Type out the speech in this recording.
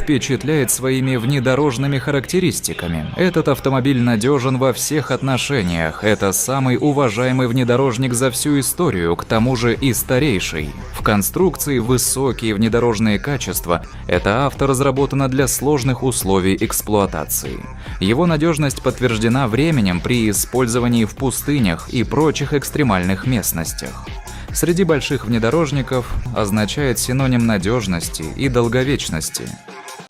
впечатляет своими внедорожными характеристиками. Этот автомобиль надежен во всех отношениях. Это самый уважаемый внедорожник за всю историю, к тому же и старейший. В конструкции высокие внедорожные качества. Это авто разработано для сложных условий эксплуатации. Его надежность подтверждена временем при использовании в пустынях и прочих экстремальных местностях. Среди больших внедорожников означает синоним надежности и долговечности.